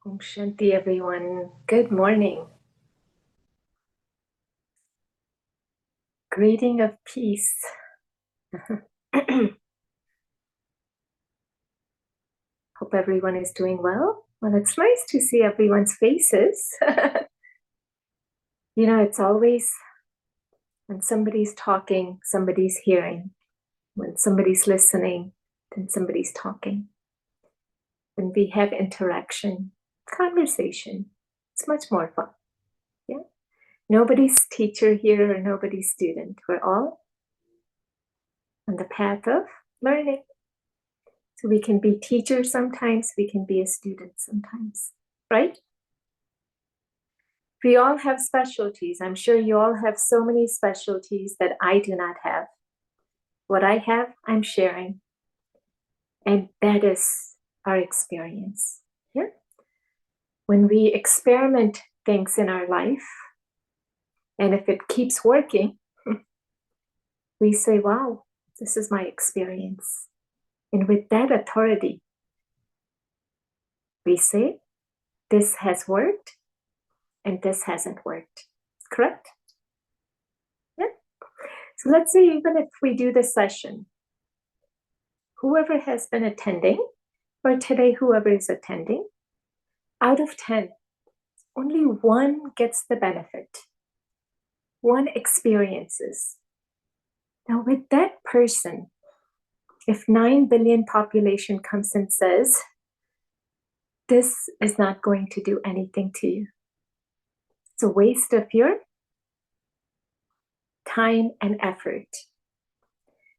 Om Shanti, everyone. Good morning. Greeting of peace. Hope everyone is doing well. Well, it's nice to see everyone's faces. It's always when somebody's talking, somebody's hearing. When somebody's listening, then somebody's talking. When we have interaction, conversation, it's much more fun. Yeah. Nobody's teacher here or nobody's student. We're all on the path of learning. So we can be teachers sometimes, we can be a student sometimes, right? We all have specialties. I'm sure you all have so many specialties that I do not have. What I have, I'm sharing. And that is our experience. Yeah? When we experiment things in our life, and if it keeps working, we say, wow, this is my experience. And with that authority, we say, this has worked and this hasn't worked. Correct? Yeah. So let's say even if we do this session, whoever has been attending, or today whoever is attending, out of 10, only one gets the benefit. One experiences. Now with that person, if 9 billion population comes and says, this is not going to do anything to you. It's a waste of your time and effort.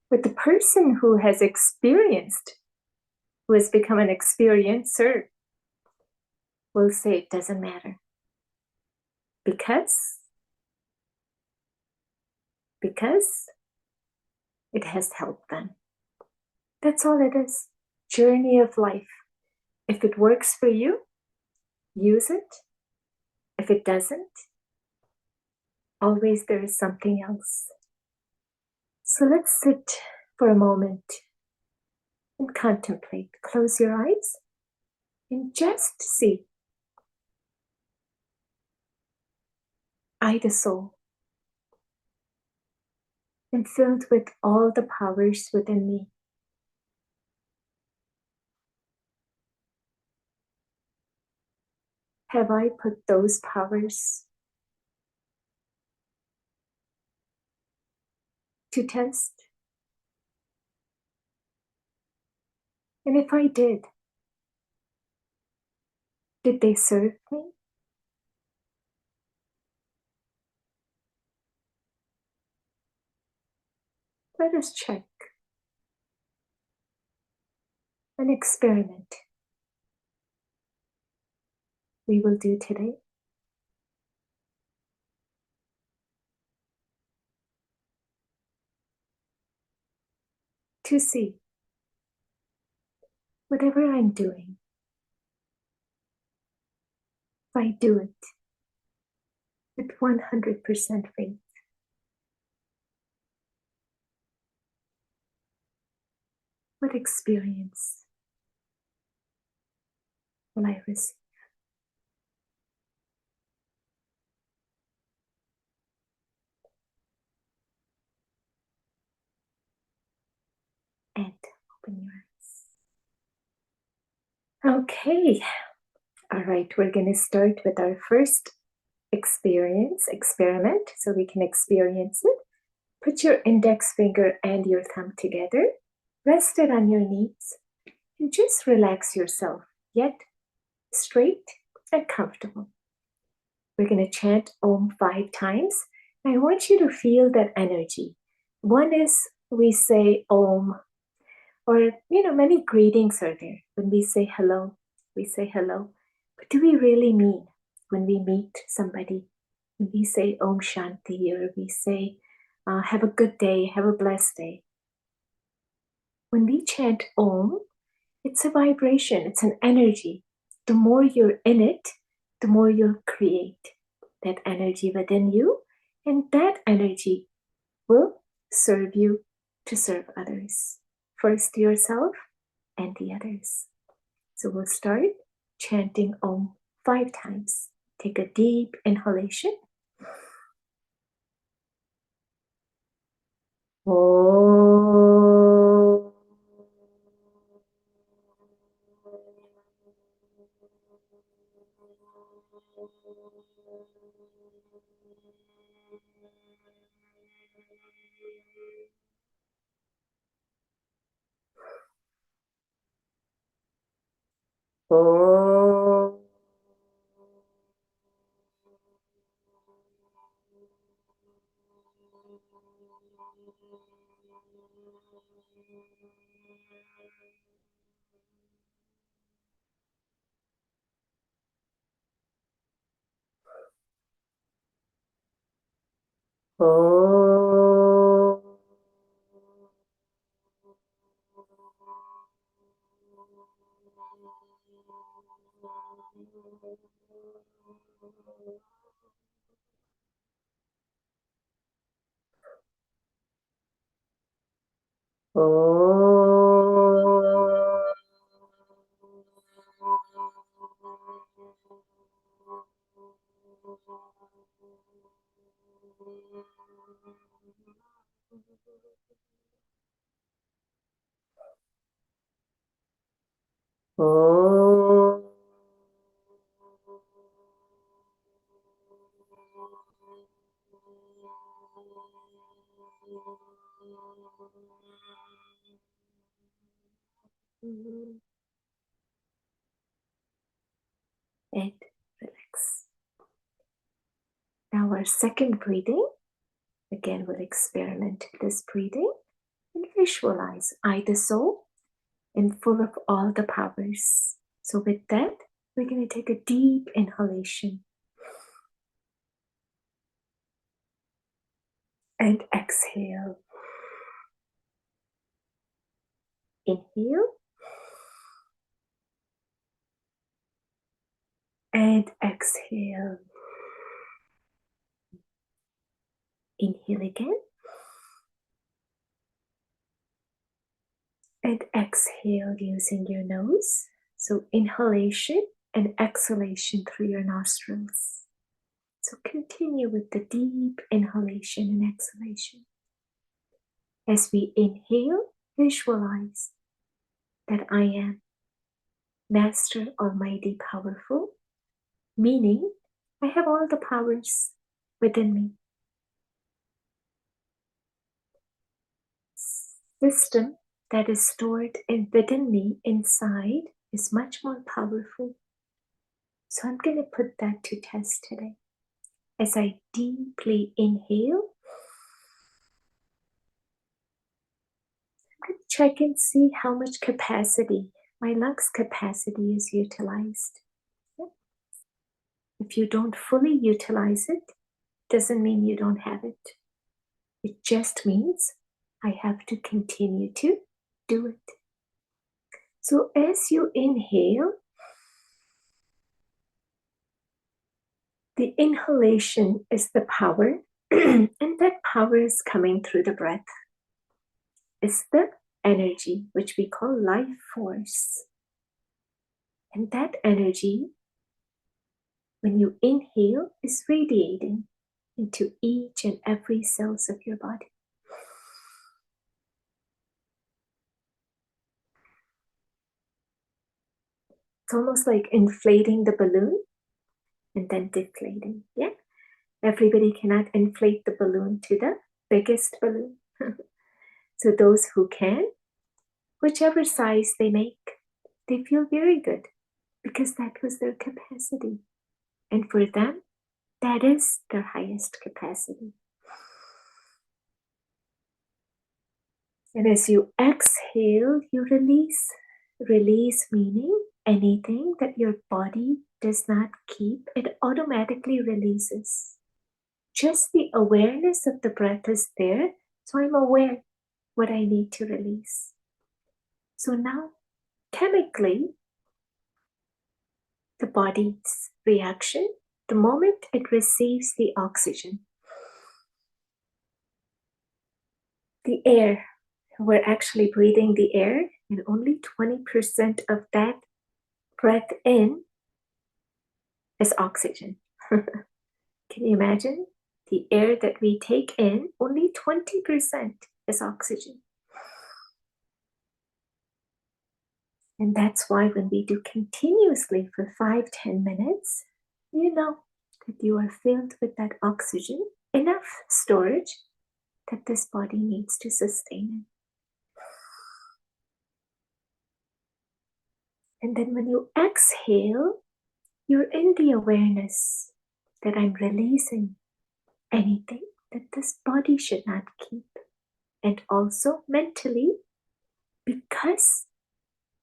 But the person who has experienced, who has become an experiencer, will say it doesn't matter. Because it has helped them. That's all it is. Journey of life. If it works for you, use it. If it doesn't, always there is something else. So let's sit for a moment and contemplate. Close your eyes and just see. I, the soul, am filled with all the powers within me. Have I put those powers to test? And if I did they serve me? Let us check. An experiment we will do today. To see whatever I'm doing, if I do it with 100% faith, what experience will I receive? And open your eyes. Okay. All right, we're going to start with our first experiment, so we can experience it. Put your index finger and your thumb together. Rest it on your knees and just relax yourself, yet straight and comfortable. We're going to chant Om 5 times. I want you to feel that energy. One is we say Om, or many greetings are there. When we say hello, we say hello. But do we really mean when we meet somebody? When we say Om Shanti, or we say have a good day, have a blessed day. When we chant Om, it's a vibration, it's an energy. The more you're in it, the more you'll create that energy within you, and that energy will serve you to serve others. First yourself and the others. So we'll start chanting Om 5 times. Take a deep inhalation. Om. Om. Om. Om. And relax. Now our second breathing. Again, we'll experiment this breathing and visualize I, the soul, and full of all the powers. So with that, we're going to take a deep inhalation and exhale. Inhale and exhale. Inhale again and exhale using your nose. So inhalation and exhalation through your nostrils. So continue with the deep inhalation and exhalation. As we inhale, visualize that I am Master Almighty Powerful, meaning I have all the powers within me. System that is stored within me inside is much more powerful. So I'm going to put that to test today. As I deeply inhale, I'm going to check and see how much capacity, my lungs capacity is utilized. If you don't fully utilize it, doesn't mean you don't have it. It just means I have to continue to do it. So as you inhale, the inhalation is the power, and that power is coming through the breath. It's the energy, which we call life force. And that energy, when you inhale, is radiating into each and every cells of your body. It's almost like inflating the balloon and then deflating. Yeah, everybody cannot inflate the balloon to the biggest balloon. So those who can, whichever size they make, they feel very good because that was their capacity. And for them, that is their highest capacity. And as you exhale, you release. Release meaning anything that your body does not keep, it automatically releases. Just the awareness of the breath is there, so I'm aware what I need to release. So now, chemically, the body's reaction, the moment it receives the oxygen, the air, we're actually breathing the air, and only 20% of that breath in is oxygen. Can you imagine? The air that we take in, only 20% is oxygen. And that's why when we do continuously for 5-10 minutes, you know that you are filled with that oxygen, enough storage that this body needs to sustain it. And then when you exhale, you're in the awareness that I'm releasing anything that this body should not keep. And also mentally, because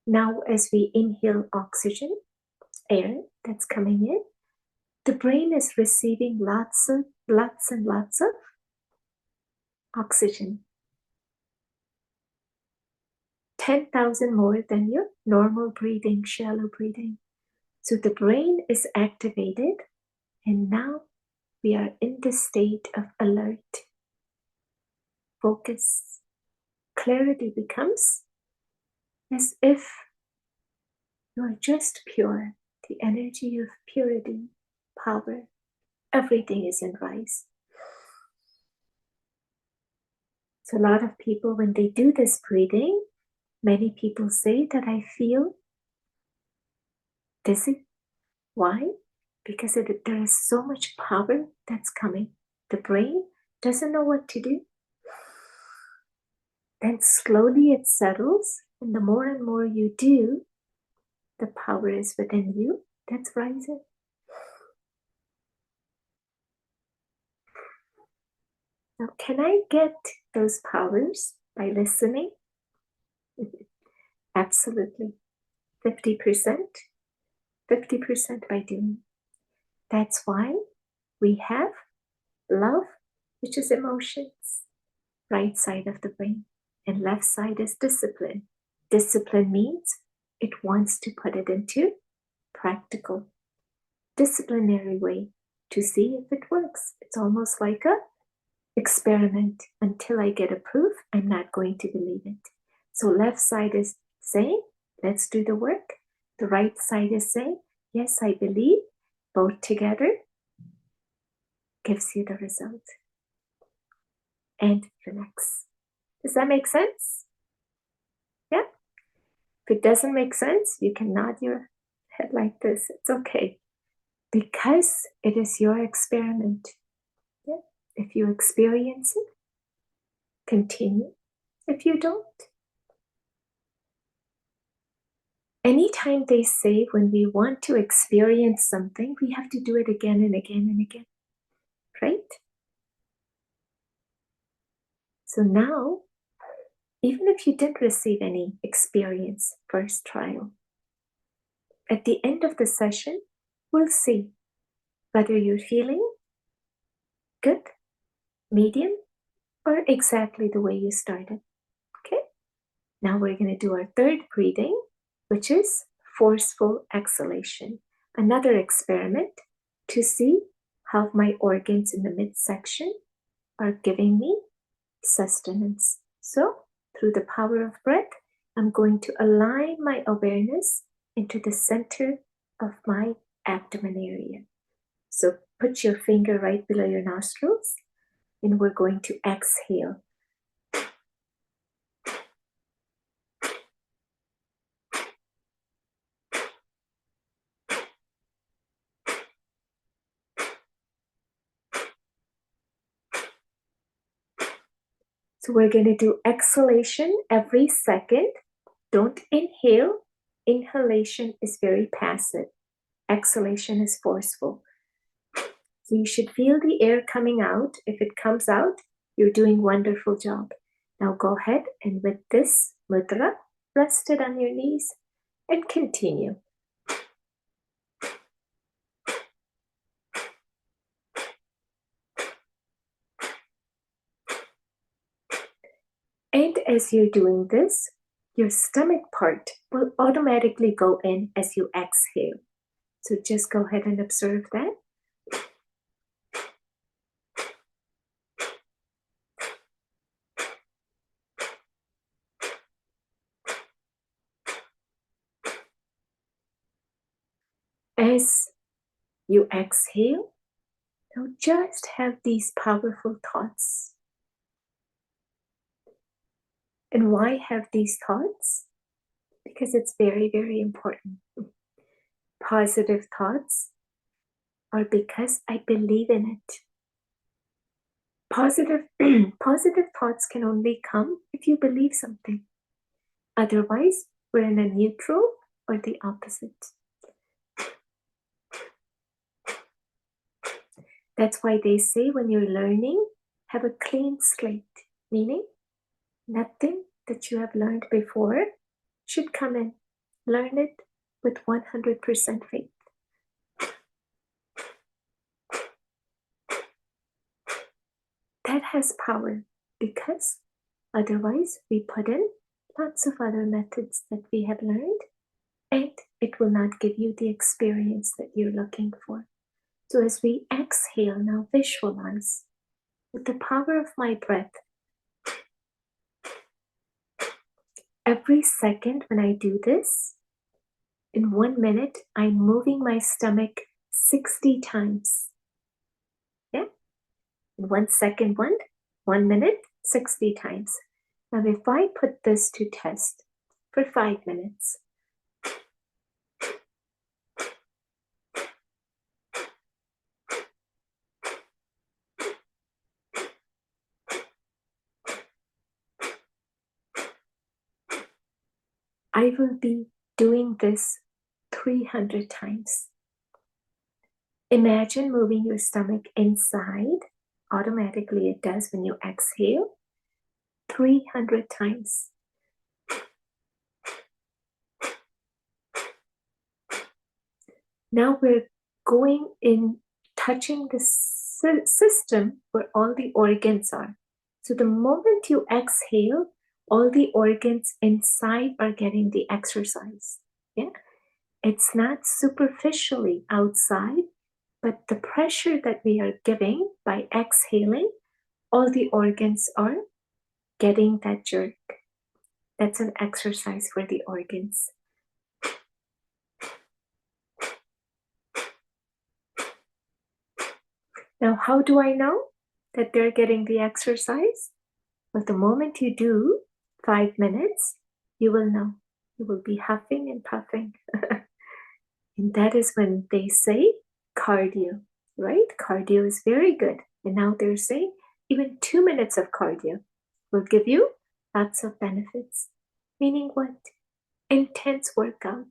now as we inhale oxygen, air that's coming in, the brain is receiving lots and lots of oxygen. 10,000 more than your normal breathing, shallow breathing. So the brain is activated, and now we are in the state of alert. Focus. Clarity becomes as if you are just pure. The energy of purity, power, everything is in rise. So a lot of people, when they do this breathing, many people say that I feel dizzy. Why? Because there is so much power that's coming. The brain doesn't know what to do. Then slowly it settles, and the more and more you do, the power is within you that's rising. Now, can I get those powers by listening? Absolutely. 50%, 50% by doing. That's why we have love, which is emotions, right side of the brain, and left side is discipline. Discipline means it wants to put it into practical, disciplinary way to see if it works. It's almost like a experiment. Until I get a proof, I'm not going to believe it. So left side is saying, let's do the work. The right side is saying, yes, I believe. Both together gives you the result. And relax. Does that make sense? Yeah? If it doesn't make sense, you can nod your head like this. It's okay. Because it is your experiment. Yeah? If you experience it, continue. If you don't, anytime they say when we want to experience something, we have to do it again and again and again, right? So now, even if you didn't receive any experience first trial, at the end of the session, we'll see whether you're feeling good, medium, or exactly the way you started. Okay? Now we're going to do our third breathing, which is forceful exhalation. Another experiment to see how my organs in the midsection are giving me sustenance. So, through the power of breath, I'm going to align my awareness into the center of my abdomen area. So, put your finger right below your nostrils, and we're going to exhale. So we're going to do exhalation every second. Don't inhale. Inhalation is very passive. Exhalation is forceful. So you should feel the air coming out. If it comes out, you're doing a wonderful job. Now go ahead and with this mudra, rest it on your knees and continue. And as you're doing this, your stomach part will automatically go in as you exhale. So just go ahead and observe that. As You exhale. Now just have these powerful thoughts. And why have these thoughts? Because it's very, very important. Positive thoughts are because I believe in it. Positive thoughts can only come if you believe something. Otherwise, we're in a neutral or the opposite. That's why they say when you're learning, have a clean slate, meaning nothing that you have learned before should come in. Learn it with 100% faith. That has power because otherwise we put in lots of other methods that we have learned and it will not give you the experience that you're looking for. So as we exhale, now visualize with the power of my breath. Every second when I do this, in 1 minute, I'm moving my stomach 60 times. Yeah? In 1 second, 1 minute, 60 times. Now, if I put this to test for 5 minutes, I will be doing this 300 times. Imagine moving your stomach inside. Automatically it does when you exhale. 300 times. Now we're going in, touching the system where all the organs are. So the moment you exhale, all the organs inside are getting the exercise. Yeah? It's not superficially outside, but the pressure that we are giving by exhaling, all the organs are getting that jerk. That's an exercise for the organs. Now, how do I know that they're getting the exercise? Well, the moment you do 5 minutes, you will know. You will be huffing and puffing. And that is when they say cardio, right? Cardio is very good. And now they're saying even 2 minutes of cardio will give you lots of benefits. Meaning what? Intense workout.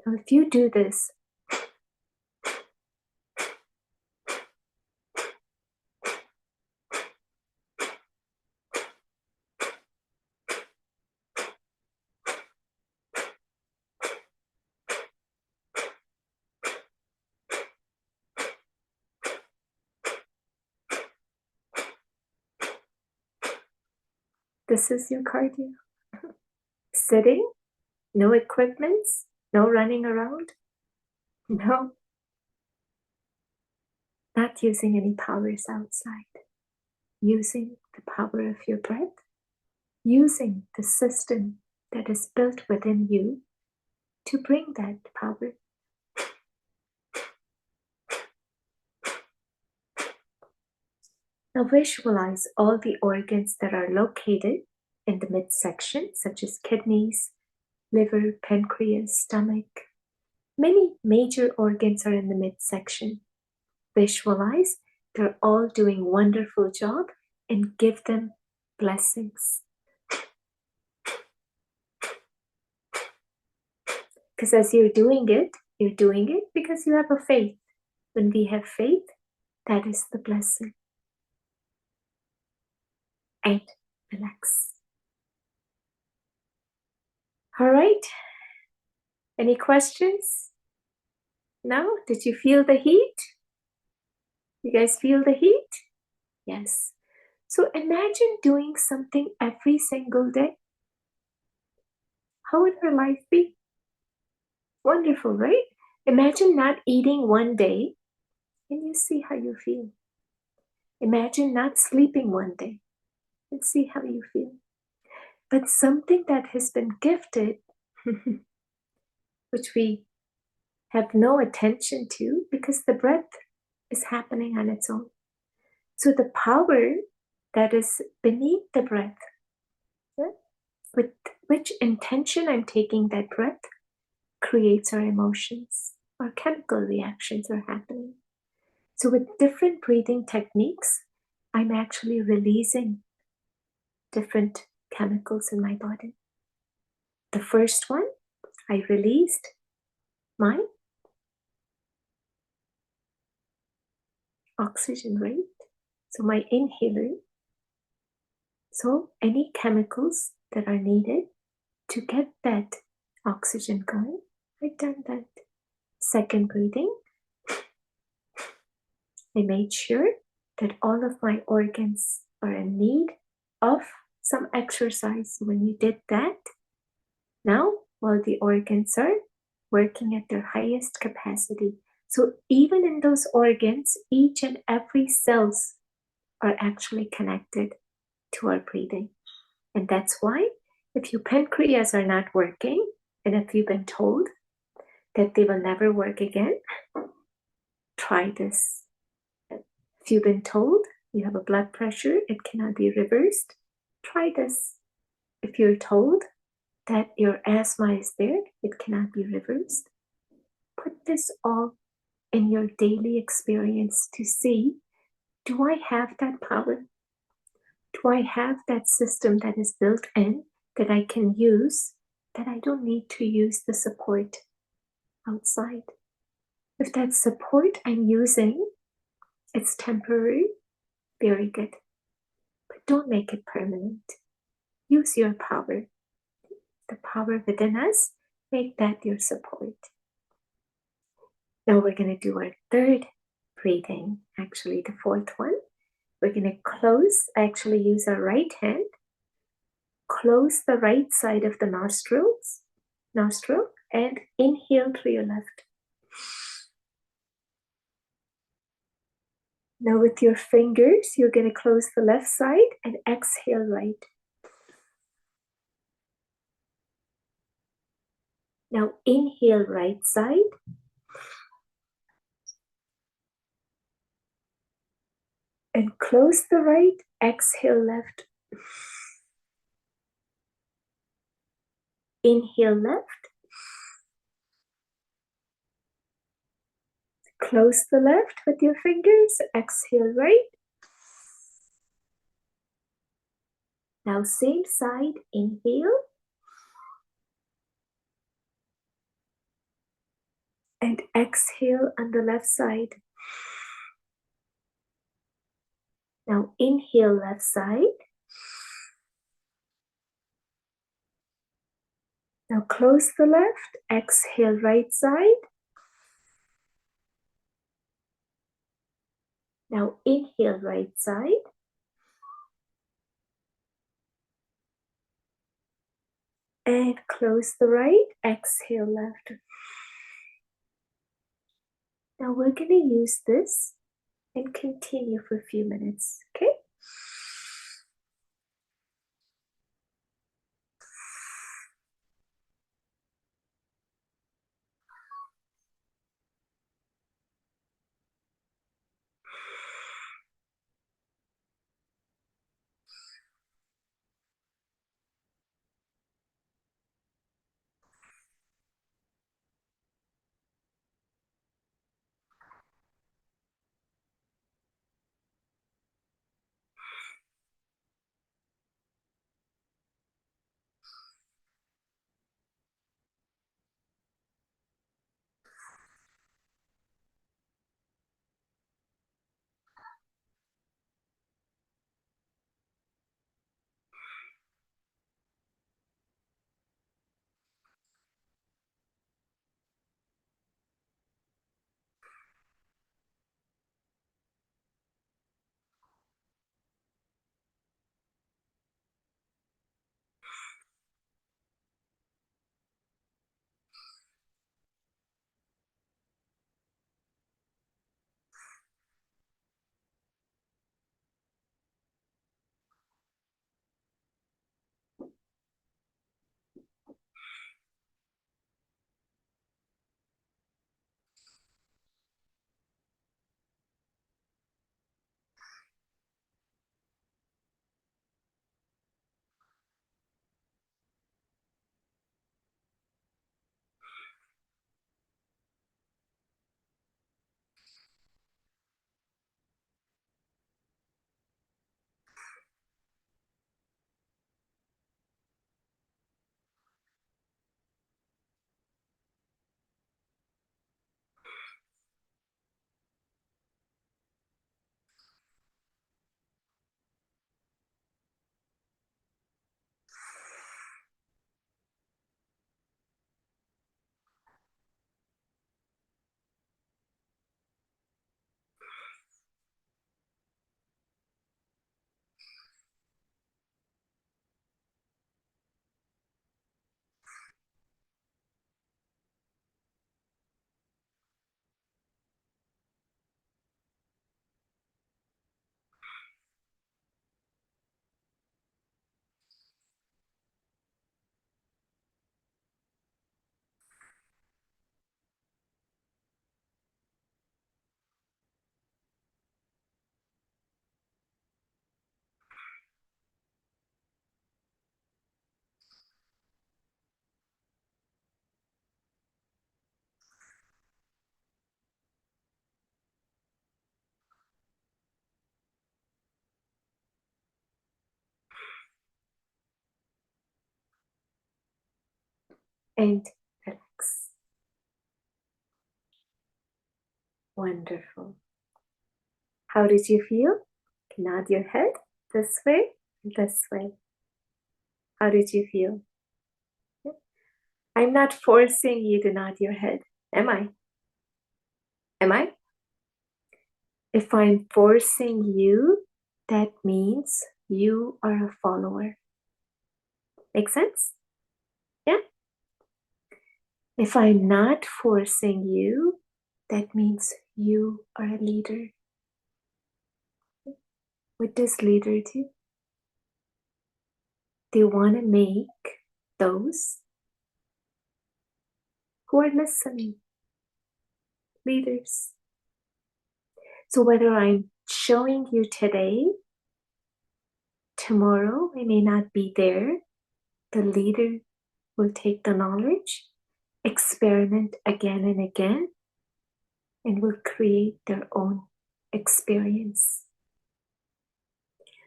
Now, if you do this, this is your cardio. Sitting, no equipments, no running around, no, not using any powers outside. Using the power of your breath, using the system that is built within you to bring that power. Now visualize all the organs that are located in the midsection, such as kidneys, liver, pancreas, stomach. Many major organs are in the midsection. Visualize they're all doing a wonderful job and give them blessings. Because as you're doing it because you have a faith. When we have faith, that is the blessing. And relax. All right. Any questions? No? Did you feel the heat? You guys feel the heat? Yes. So imagine doing something every single day. How would your life be? Wonderful, right? Imagine not eating one day and you see how you feel. Imagine not sleeping one day and see how you feel. But something that has been gifted, which we have no attention to because the breath is happening on its own. So the power that is beneath the breath, yeah, with which intention I'm taking that breath, creates our emotions. Our chemical reactions are happening. So with different breathing techniques, I'm actually releasing different chemicals in my body. The first one, I released my oxygen rate, so my inhaler. So any chemicals that are needed to get that oxygen going, I've done that. Second breathing, I made sure that all of my organs are in need of some exercise. When you did that, now while the organs are working at their highest capacity, so even in those organs, each and every cells are actually connected to our breathing. And that's why if your pancreas are not working, and if you've been told that they will never work again, try this. If you've been told you have a blood pressure, it cannot be reversed, try this. If you're told that your asthma is there, it cannot be reversed, put this all in your daily experience to see, do I have that power? Do I have that system that is built in that I can use, that I don't need to use the support outside? If that support I'm using, it's temporary, very good. But don't make it permanent. Use your power. The power within us, make that your support. Now we're going to do our third breathing, actually the fourth one. We're going to actually use our right hand, close the right side of the nostril, and inhale through your left. Now with your fingers, you're going to close the left side and exhale right. Now inhale right side. And close the right, exhale left. Inhale left. Close the left with your fingers, exhale right. Now same side, inhale. And exhale on the left side. Now inhale left side. Now close the left, exhale right side. Now inhale right side. And close the right, exhale left. Now we're going to use this and continue for a few minutes, okay? and relax. Wonderful. How did you feel? Nod your head this way, this way. How did you feel? I'm not forcing you to nod your head, am I? Am I? If I'm forcing you, that means you are a follower. Make sense? Yeah? If I'm not forcing you, that means you are a leader. What does leader do? They want to make those who are listening leaders. So whether I'm showing you today, tomorrow I may not be there, the leader will take the knowledge, experiment again and again, and will create their own experience.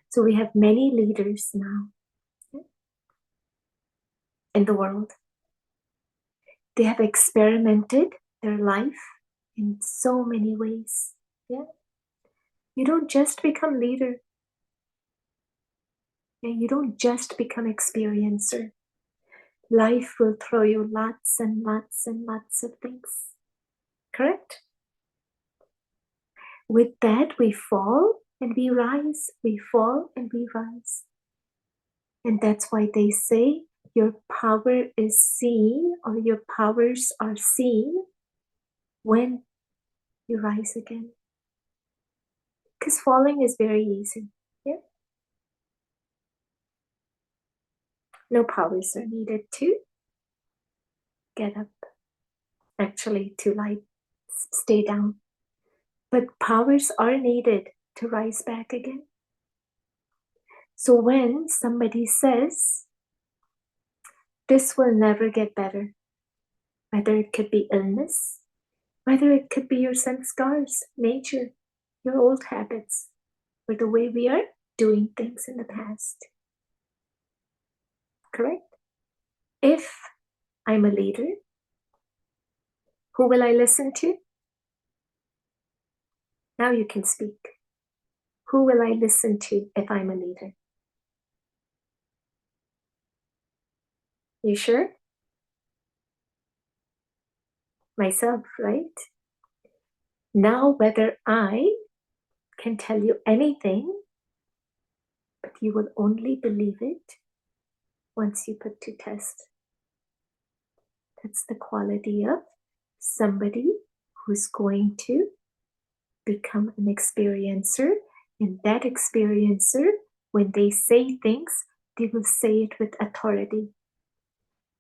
So we have many leaders now in the world. They have experimented their life in so many ways. Yeah. You don't just become leader. Yeah, you don't just become experiencer. Life will throw you lots and lots and lots of things. Correct? With that, we fall and we rise. We fall and we rise. And that's why they say your power is seen, or your powers are seen when you rise again. Because falling is very easy. Yeah. No powers are needed to get up. Actually, to stay down. But powers are needed to rise back again. So when somebody says, this will never get better, whether it could be illness, whether it could be your scars, nature, your old habits, or the way we are doing things in the past. Correct? If I'm a leader, who will I listen to? Now you can speak. Who will I listen to if I'm a leader? You sure? Myself, right? Now, whether I can tell you anything, but you will only believe it once you put to test. That's the quality of somebody who's going to become an experiencer. And that experiencer, when they say things, they will say it with authority.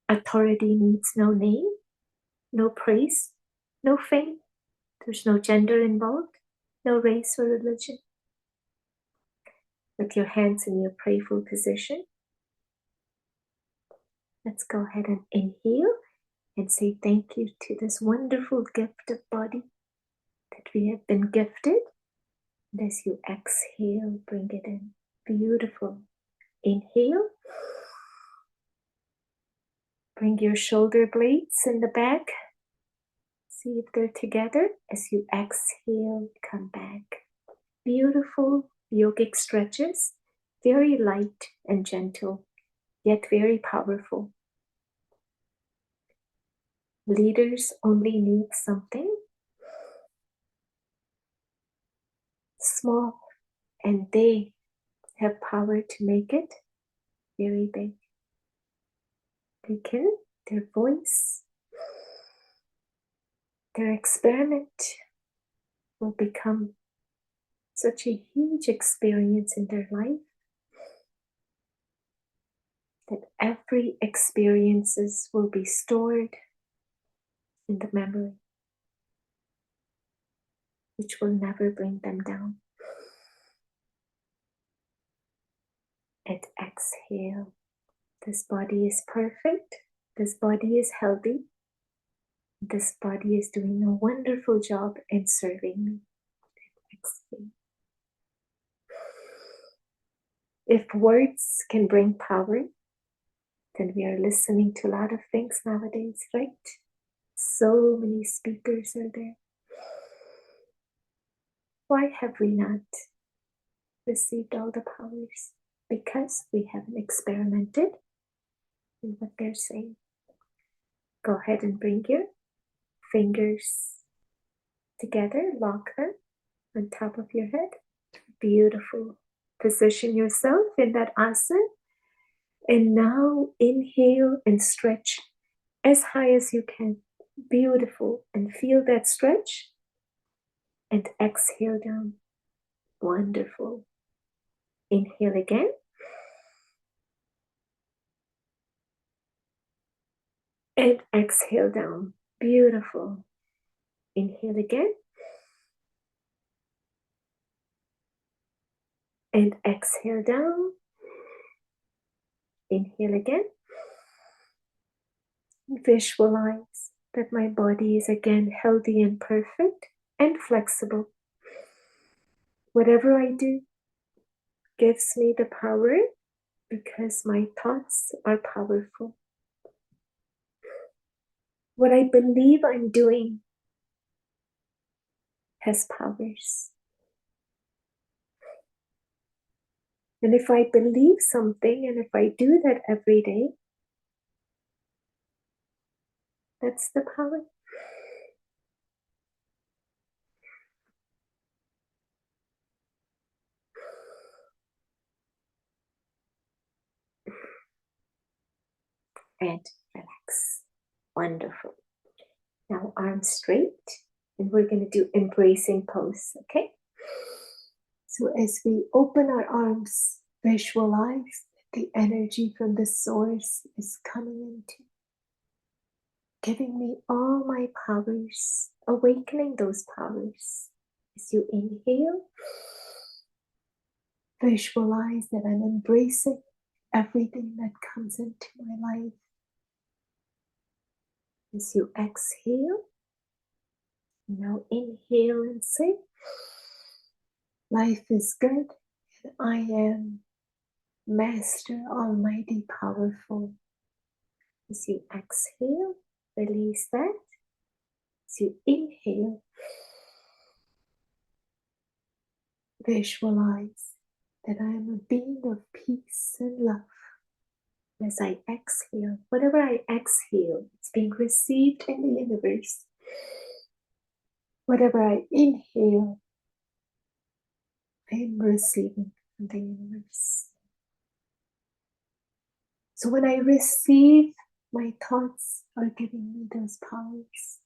Authority needs no name, no praise, no fame. There's no gender involved, no race or religion. With your hands in your prayerful position, let's go ahead and inhale and say thank you to this wonderful gift of body that we have been gifted. And as you exhale, bring it in. Beautiful. Inhale. Bring your shoulder blades in the back. See if they're together. As you exhale, come back. Beautiful yogic stretches. Very light and gentle, yet very powerful. Leaders only need something small, and they have power to make it very big. Their voice, their experiment will become such a huge experience in their life that every experiences will be stored in the memory, which will never bring them down. And exhale. This body is perfect. This body is healthy. This body is doing a wonderful job in serving me. Exhale. If words can bring power, Then we are listening to a lot of things nowadays, right? So many speakers are there. Why have we not received all the powers? Because we haven't experimented in what they're saying. Go ahead and bring your fingers together, lock them on top of your head. Beautiful. Position yourself in that asana. And now inhale and stretch as high as you can. Beautiful. And feel that stretch. And exhale down. Wonderful. Inhale again. And exhale down. Beautiful. Inhale again. And exhale down. Inhale again. Visualize that my body is again healthy and perfect and flexible. Whatever I do gives me the power because my thoughts are powerful. What I believe I'm doing has powers. And if I believe something and if I do that every day, that's the power. And relax. Wonderful. Now arms straight, and we're going to do embracing pose, okay? So as we open our arms, visualize that the energy from the source is coming into, giving me all my powers, awakening those powers. As you inhale, visualize that I'm embracing everything that comes into my life. As you exhale, now inhale and say, life is good and I am Master Almighty Powerful. As you exhale, release that. As you inhale, visualize that I am a being of peace and love. As I exhale, whatever I exhale, it's being received in the universe. Whatever I inhale, I am receiving from the universe. So when I receive, my thoughts are giving me those powers.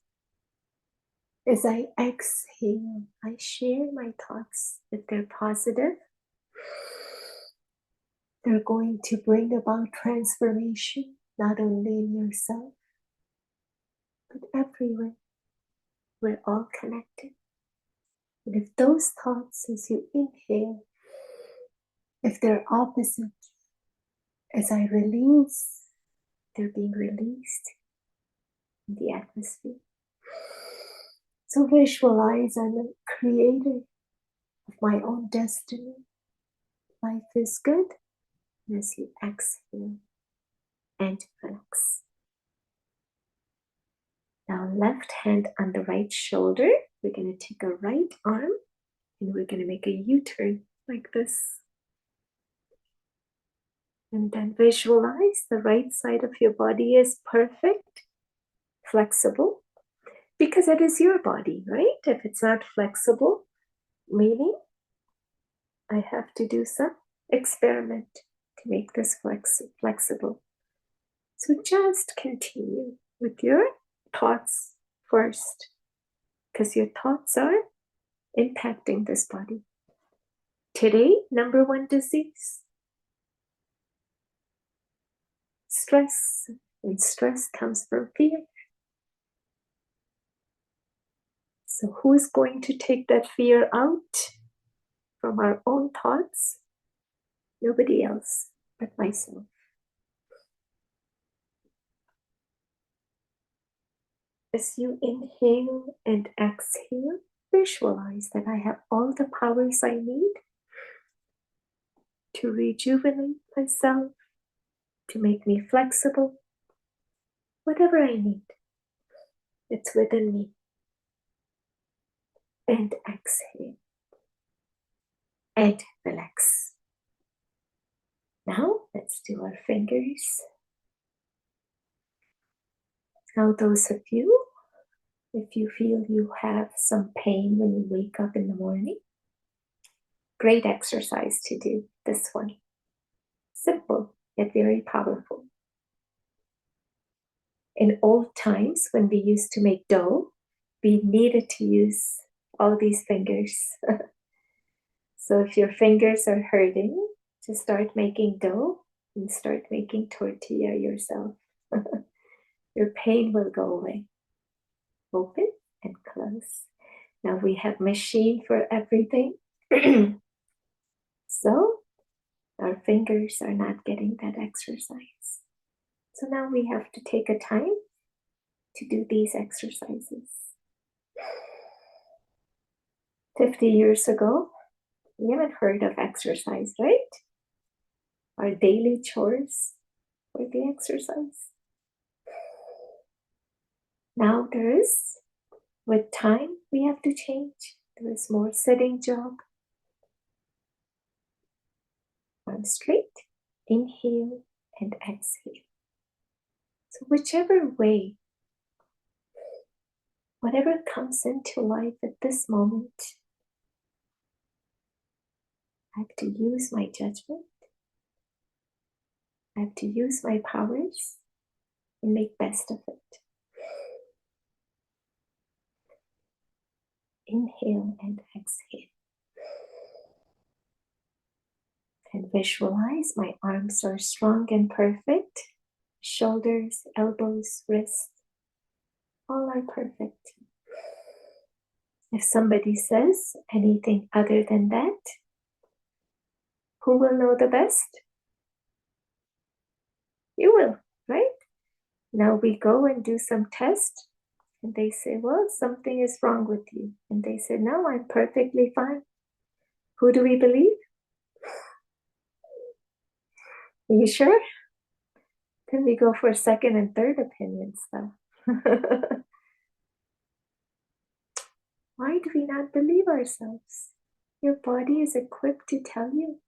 As I exhale, I share my thoughts. If they're positive, they're going to bring about transformation, not only in yourself, but everywhere. We're all connected. And if those thoughts, as you inhale, if they're opposite, as I release, they're being released in the atmosphere. So visualize I'm a creator of my own destiny. Life is good. And as you exhale and relax. Now left hand on the right shoulder. We're going to take a right arm and we're going to make a U-turn like this. And then visualize the right side of your body is perfect, flexible, because it is your body, right? If it's not flexible, meaning I have to do some experiment to make this flexible. So just continue with your thoughts first, because your thoughts are impacting this body. Today, number one disease, stress. And stress comes from fear. So who is going to take that fear out from our own thoughts? Nobody else but myself. As you inhale and exhale, visualize that I have all the powers I need to rejuvenate myself, to make me flexible. Whatever I need, it's within me. And exhale. And relax. Now, let's do our fingers. Now, those of you, if you feel you have some pain when you wake up in the morning, great exercise to do, this one. Simple, yet very powerful. In old times, when we used to make dough, we needed to use all these fingers. So if your fingers are hurting, just start making dough and start making tortilla yourself. Your pain will go away. Open and close. Now we have machine for everything. So our fingers are not getting that exercise. So now we have to take a time to do these exercises. 50 years ago, we haven't heard of exercise, right? Our daily chores were the exercise. Now there is, with time, we have to change. There is more sitting job. Arms straight, inhale and exhale. So whichever way, whatever comes into life at this moment, I have to use my judgment. I have to use my powers and make best of it. Inhale and exhale. And visualize my arms are strong and perfect. Shoulders, elbows, wrists, all are perfect. If somebody says anything other than that, who will know the best? You will, right? Now we go and do some test, and they say, well, something is wrong with you. And they say, no, I'm perfectly fine. Who do we believe? Are you sure? Then we go for second and third opinions, though. Why do we not believe ourselves? Your body is equipped to tell you.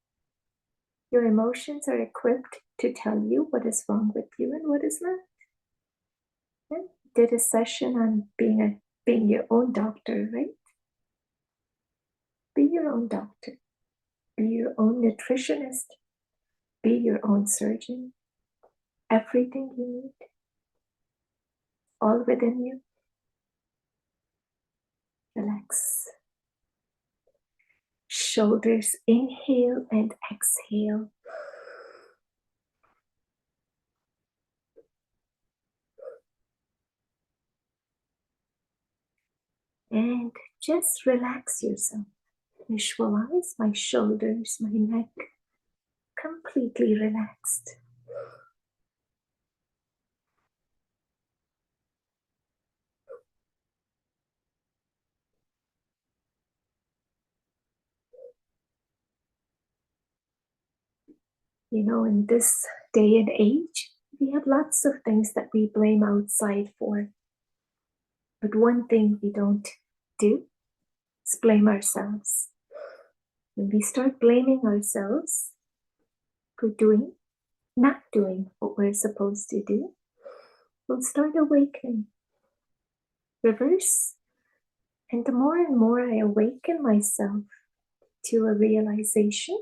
Your emotions are equipped to tell you what is wrong with you and what is not. Yeah. Did a session on being your own doctor, right? Be your own doctor. Be your own nutritionist. Be your own surgeon. Everything you need, all within you. Relax. Shoulders, inhale and exhale. And just relax yourself. Visualize my shoulders, my neck, completely relaxed. You know, in this day and age, we have lots of things that we blame outside for. But one thing we don't do is blame ourselves. When we start blaming ourselves for not doing what we're supposed to do, we'll start awakening. Reverse. And the more and more I awaken myself to a realization,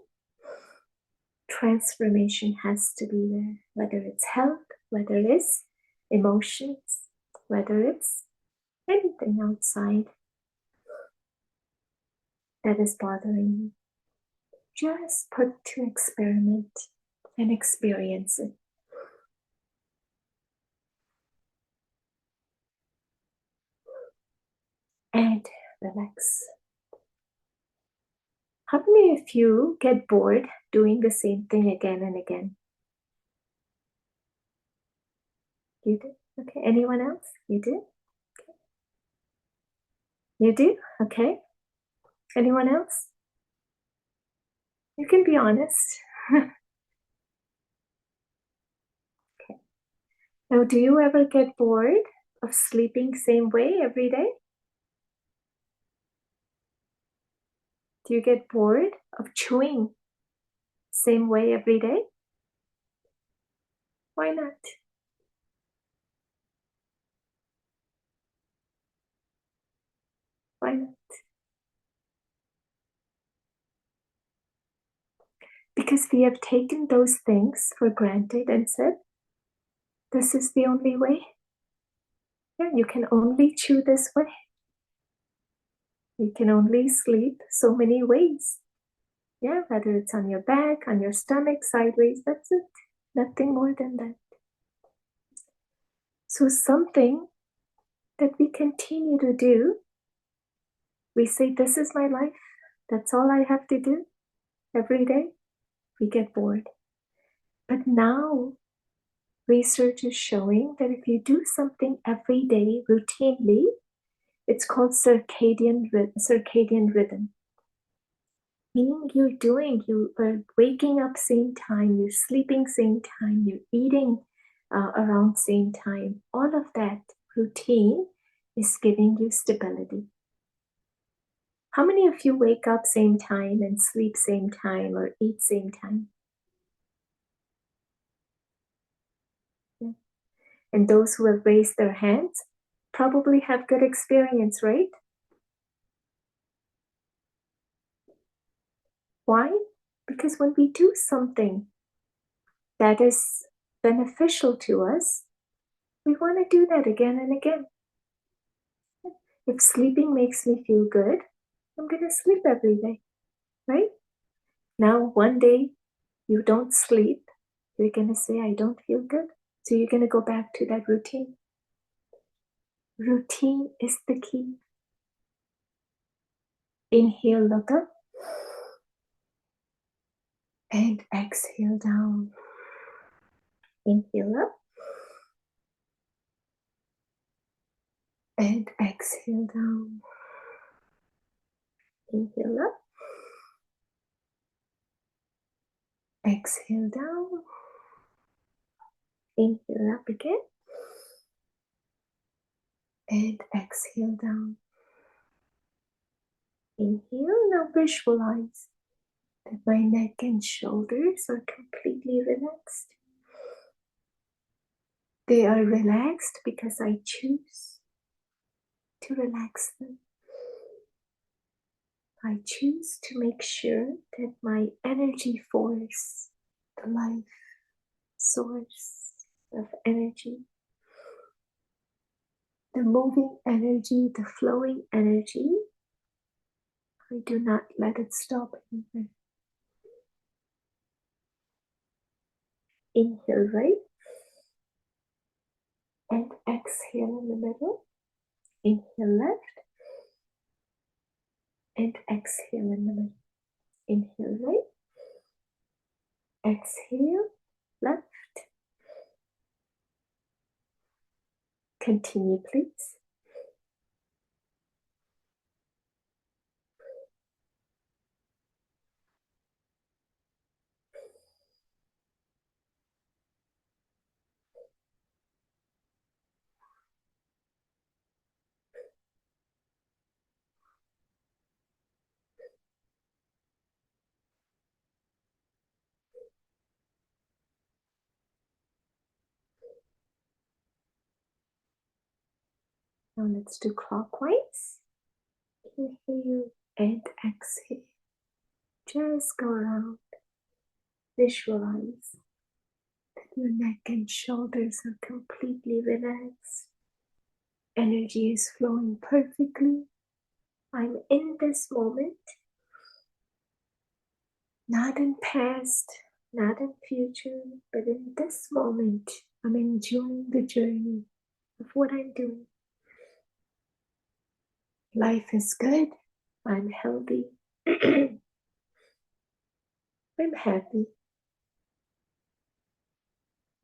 transformation has to be there, whether it's health, whether it's emotions, whether it's anything outside that is bothering you. Just put to experiment and experience it. And relax. How many of you get bored doing the same thing again and again? You do? Okay. Anyone else? You do? Okay. You do? Okay. Anyone else? You can be honest. Now, do you ever get bored of sleeping same way every day? Do you get bored of chewing same way every day? Why not? Why not? Because we have taken those things for granted and said, this is the only way. Yeah, you can only chew this way. You can only sleep so many ways. Yeah, whether it's on your back, on your stomach, sideways, that's it. Nothing more than that. So something that we continue to do, we say, this is my life. That's all I have to do every day. We get bored. But now research is showing that if you do something every day routinely, it's called circadian rhythm. Meaning you are waking up same time, you're sleeping same time, you're eating around same time. All of that routine is giving you stability. How many of you wake up same time and sleep same time or eat same time? Yeah. And those who have raised their hands probably have good experience, right? Why? Because when we do something that is beneficial to us, we want to do that again and again. If sleeping makes me feel good, I'm going to sleep every day, right? Now, one day you don't sleep, you're going to say, I don't feel good. So you're going to go back to that routine. Routine is the key. Inhale, look up, and exhale down. Inhale up, and exhale down. Inhale up, exhale down. Inhale up again, and exhale down. Inhale, now visualize that my neck and shoulders are completely relaxed. They are relaxed because I choose to relax them. I choose to make sure that my energy force, the life source of energy, the moving energy, the flowing energy, I do not let it stop either. Inhale right and exhale in the middle. Inhale left and exhale in the middle. Inhale right, exhale left. Continue, please. Now let's do clockwise. Inhale and exhale. Just go around. Visualize that your neck and shoulders are completely relaxed. Energy is flowing perfectly. I'm in this moment, not in past, not in future, but in this moment. I'm enjoying the journey of what I'm doing. Life is good. I'm healthy. I'm happy.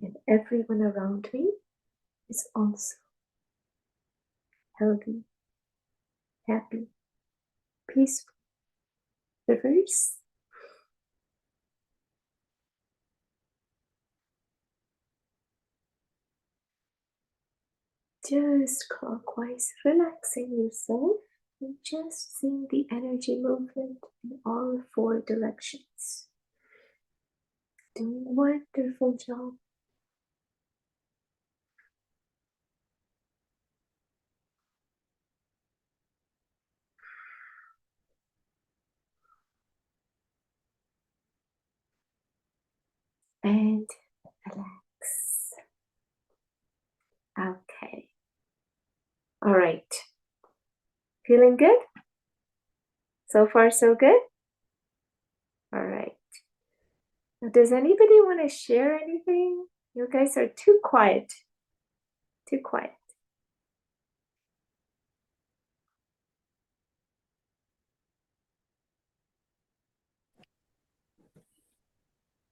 And everyone around me is also healthy, happy, peaceful. Reverse. just clockwise, relaxing yourself and just seeing the energy movement in all four directions. Doing a wonderful job. And relax. Okay. All right. Feeling good? So far, so good? All right. Now, does anybody want to share anything? You guys are too quiet. Too quiet.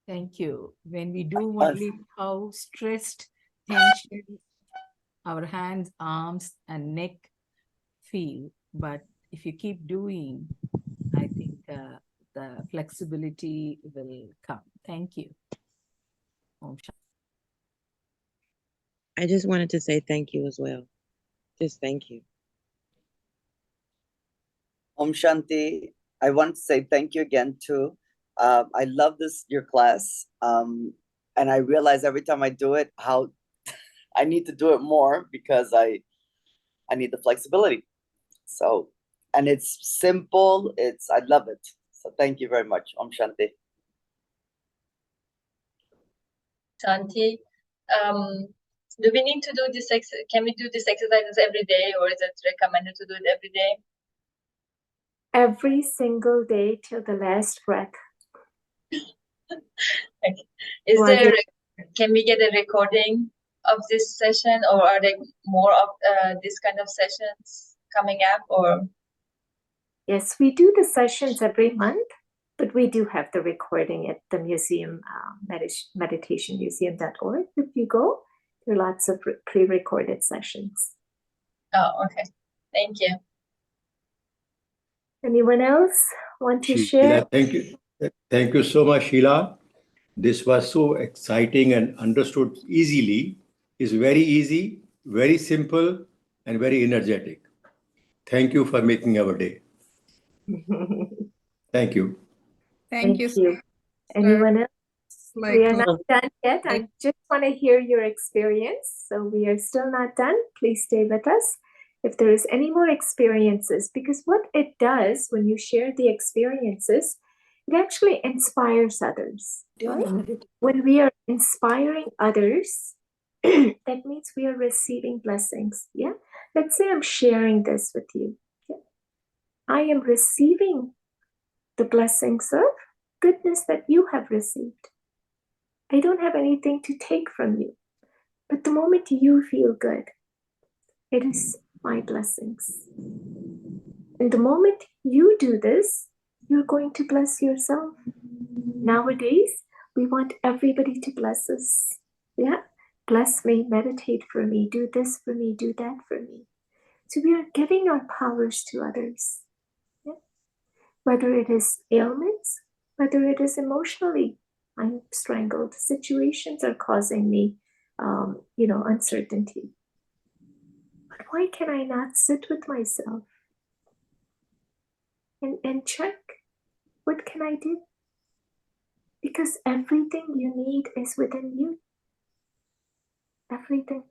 Thank you. When we do only how stressed, tension, our hands, arms, and neck feel. But if you keep doing, I think the flexibility will come. Thank you. Om Shanti. I just wanted to say thank you as well. Just thank you. Om Shanti. I want to say thank you again too. I love your class. And I realize every time I do it, how I need to do it more because I need the flexibility. So, and it's simple. I love it. So thank you very much. Om Shanti. Shanti, do we need to do this? Can we do these exercises every day, or is it recommended to do it every day? Every single day till the last breath. Okay. Can we get a recording of this session, or are there more of this kind of sessions coming up? Or yes, we do the sessions every month, but we do have the recording at the museum, meditationmuseum.org. If you go, there are lots of pre-recorded sessions. Oh, okay. Thank you. Anyone else want to share? Thank you. Thank you so much, Sheila. This was so exciting and understood easily. It's very easy, very simple, and very energetic. Thank you for making our day. Thank you. Thank you. Anyone else? We are not done yet. I just want to hear your experience. So we are still not done. Please stay with us. If there is any more experiences, because what it does when you share the experiences, it actually inspires others. Right? When we are inspiring others, that means we are receiving blessings. Yeah. Let's say I'm sharing this with you. Yeah? I am receiving the blessings of goodness that you have received. I don't have anything to take from you. But the moment you feel good, it is my blessings. And the moment you do this, you're going to bless yourself. Nowadays, we want everybody to bless us. Yeah? Bless me, meditate for me, do this for me, do that for me. So we are giving our powers to others. Yeah? Whether it is ailments, whether it is emotionally, I'm strangled. Situations are causing me, uncertainty. But why can I not sit with myself and check what can I do? Because everything you need is within you. Everything.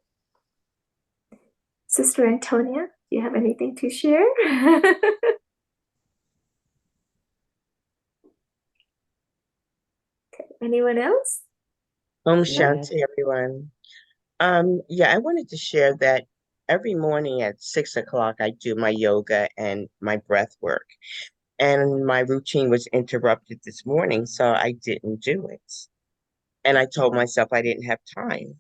Sister Antonia, do you have anything to share? Okay. Anyone else? Om Shanti, everyone. Yeah, I wanted to share that every morning at 6 o'clock, I do my yoga and my breath work. And my routine was interrupted this morning, so I didn't do it. And I told myself I didn't have time.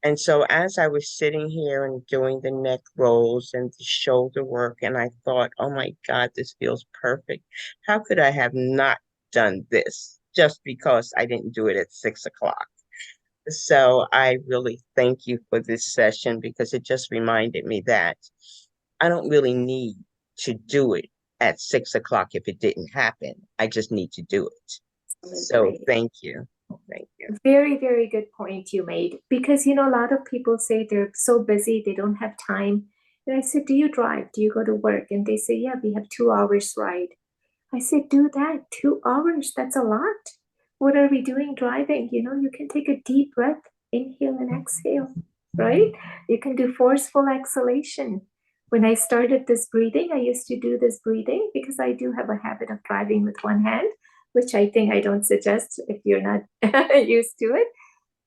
And so as I was sitting here and doing the neck rolls and the shoulder work, and I thought, oh my God, this feels perfect. How could I have not done this just because I didn't do it at 6 o'clock? So I really thank you for this session because it just reminded me that I don't really need to do it at 6 o'clock if it didn't happen. I just need to do it. So thank you. Thank you. Very, very good point you made. Because, a lot of people say they're so busy, they don't have time. And I said, do you drive? Do you go to work? And they say, yeah, we have 2 hours ride. I said, do that. 2 hours, that's a lot. What are we doing driving? You can take a deep breath, inhale and exhale, right? You can do forceful exhalation. When I started this breathing, I used to do this breathing because I do have a habit of driving with one hand, which I think I don't suggest if you're not used to it.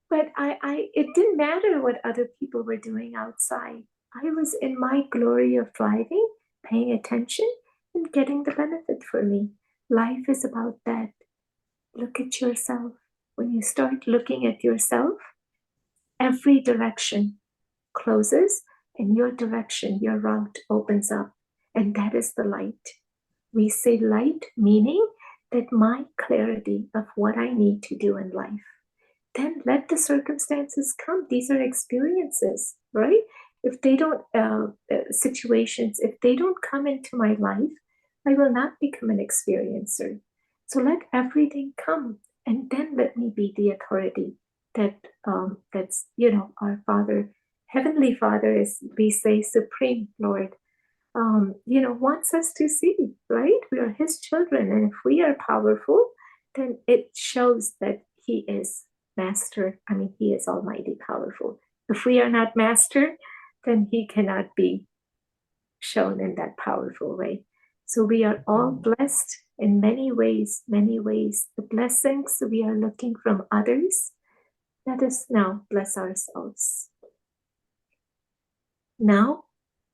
But it didn't matter what other people were doing outside. I was in my glory of driving, paying attention, and getting the benefit for me. Life is about that. Look at yourself. When you start looking at yourself, every direction closes and your direction, your route opens up. And that is the light. We say light, meaning that my clarity of what I need to do in life. Then let the circumstances come. These are experiences, right? If they don't, situations, if they don't come into my life, I will not become an experiencer. So let everything come, and then let me be the authority that's our Father, Heavenly Father, is, we say, Supreme Lord, wants us to see, right? We are His children, and if we are powerful, then it shows that He is Master. I mean, He is almighty powerful. If we are not Master, then He cannot be shown in that powerful way. So we are all blessed in many ways, many ways. The blessings we are looking from others, let us now bless ourselves. Now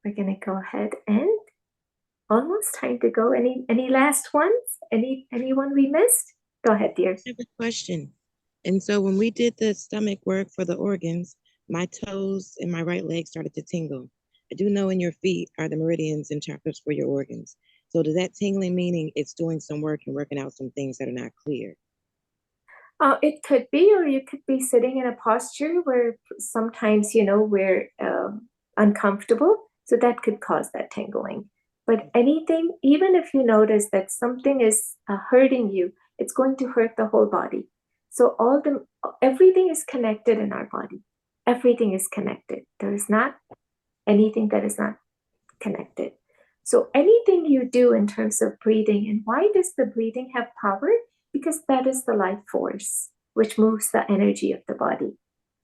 we're going to go ahead and almost time to go. Any last ones? Anyone we missed? Go ahead, dear. I have a question. And so when we did the stomach work for the organs, my toes and my right leg started to tingle. I do know in your feet are the meridians and chakras for your organs. So does that tingling meaning it's doing some work and working out some things that are not clear? It could be, or you could be sitting in a posture where sometimes, we're uncomfortable. So that could cause that tingling. But anything, even if you notice that something is hurting you, it's going to hurt the whole body. So everything is connected in our body. Everything is connected. There is not anything that is not connected. So anything you do in terms of breathing, and why does the breathing have power? Because that is the life force which moves the energy of the body,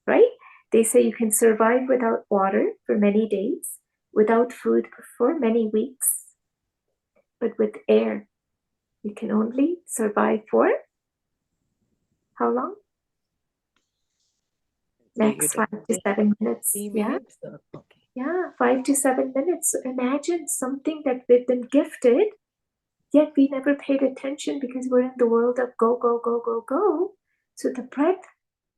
right? They say you can survive without water for many days, without food for many weeks, but with air, you can only survive for how long? Max 5 to 7 minutes. 3 Yeah. minutes? Okay. Yeah, 5 to 7 minutes. So imagine something that we've been gifted, yet we never paid attention because we're in the world of go, go, go, go, go. So the breath,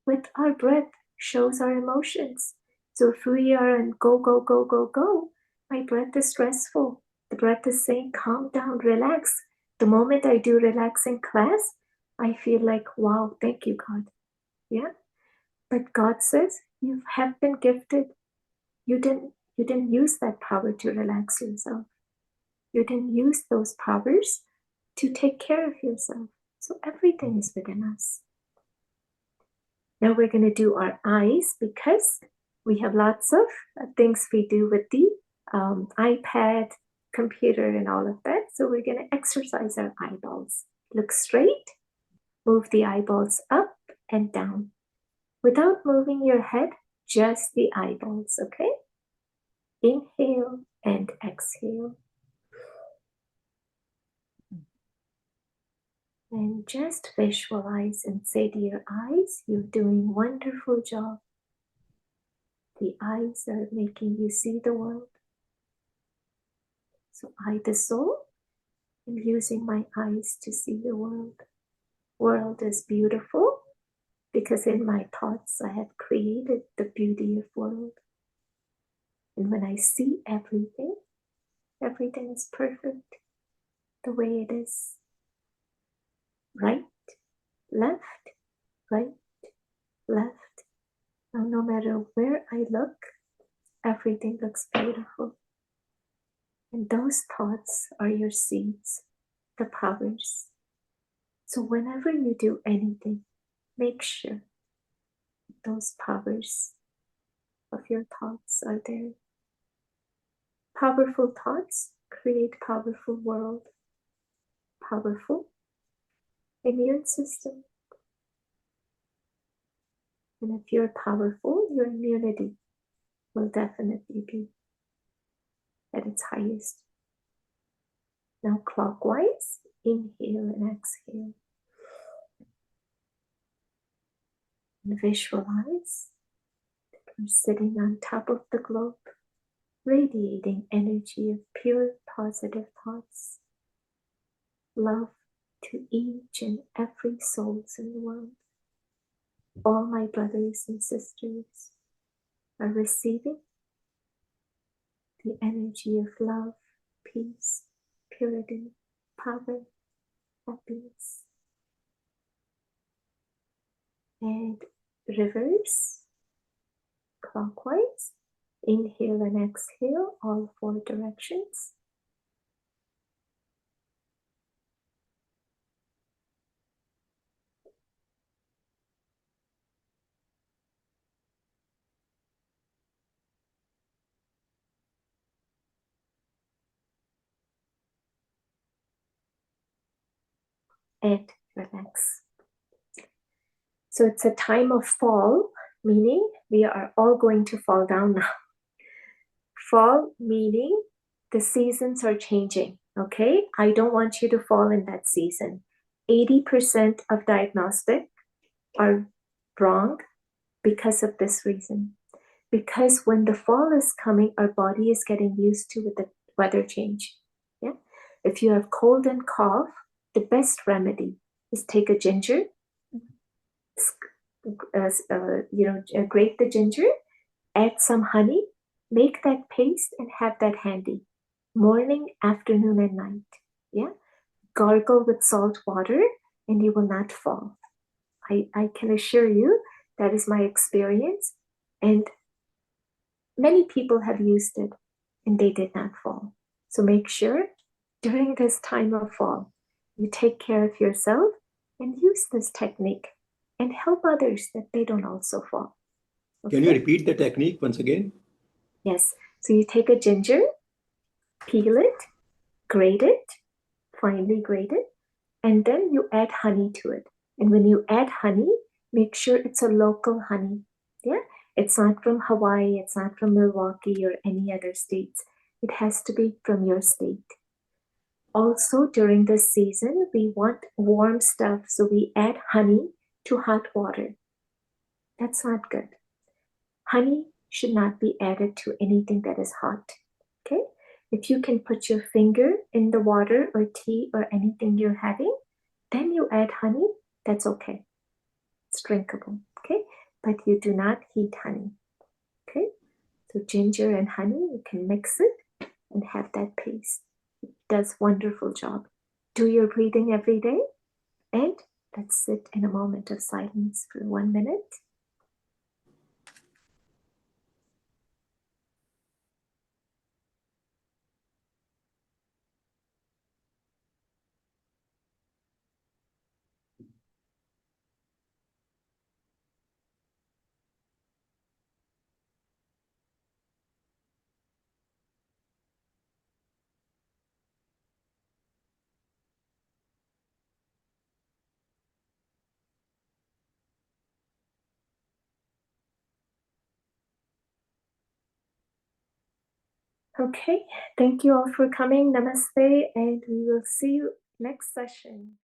with our breath, shows our emotions. So if we are in go, go, go, go, go, my breath is stressful. The breath is saying, calm down, relax. The moment I do relaxing class, I feel like, wow, thank you, God. Yeah. But God says, you have been gifted. You didn't use that power to relax yourself. You didn't use those powers to take care of yourself. So everything is within us. Now we're going to do our eyes because we have lots of things we do with the iPad, computer, and all of that. So we're going to exercise our eyeballs. Look straight, move the eyeballs up and down without moving your head, just the eyeballs, okay? Inhale and exhale. And just visualize and say to your eyes, you're doing a wonderful job. The eyes are making you see the world. So I, the soul, am using my eyes to see the world. World is beautiful because in my thoughts I have created the beauty of world. And when I see everything, everything is perfect the way it is. Right, left, right, left. Now, no matter where I look, everything looks beautiful. And those thoughts are your seeds, the powers. So whenever you do anything, make sure those powers of your thoughts are there. Powerful thoughts create powerful world, powerful immune system. And if you're powerful, your immunity will definitely be at its highest. Now clockwise, inhale and exhale. And visualize that we're sitting on top of the globe, radiating energy of pure positive thoughts, love to each and every souls in the world. All my brothers and sisters are receiving the energy of love, peace, purity, power, happiness. And reverse, clockwise, inhale and exhale, all four directions. And relax. So it's a time of fall, meaning we are all going to fall down now. Fall meaning the seasons are changing, okay? I don't want you to fall in that season. 80% of diagnostic are wrong because of this reason. Because when the fall is coming, our body is getting used to with the weather change. Yeah. If you have cold and cough, the best remedy is take a ginger, grate the ginger, add some honey, make that paste and have that handy. Morning, afternoon, and night. Yeah. Gargle with salt water and you will not fall. I can assure you that is my experience. And many people have used it and they did not fall. So make sure during this time of fall, you take care of yourself and use this technique and help others that they don't also fall. Okay? Can you repeat the technique once again? Yes. So you take a ginger, peel it, grate it, finely grate it, and then you add honey to it. And when you add honey, make sure it's a local honey. Yeah. It's not from Hawaii, it's not from Milwaukee or any other states. It has to be from your state. Also, during this season, we want warm stuff, so we add honey to hot water. That's not good. Honey should not be added to anything that is hot. Okay? If you can put your finger in the water or tea or anything you're having, then you add honey, that's okay. It's drinkable. Okay? But you do not heat honey. Okay? So ginger and honey, you can mix it and have that paste. It does wonderful job. Do your breathing every day and let's sit in a moment of silence for 1 minute. Okay, thank you all for coming. Namaste, and we will see you next session.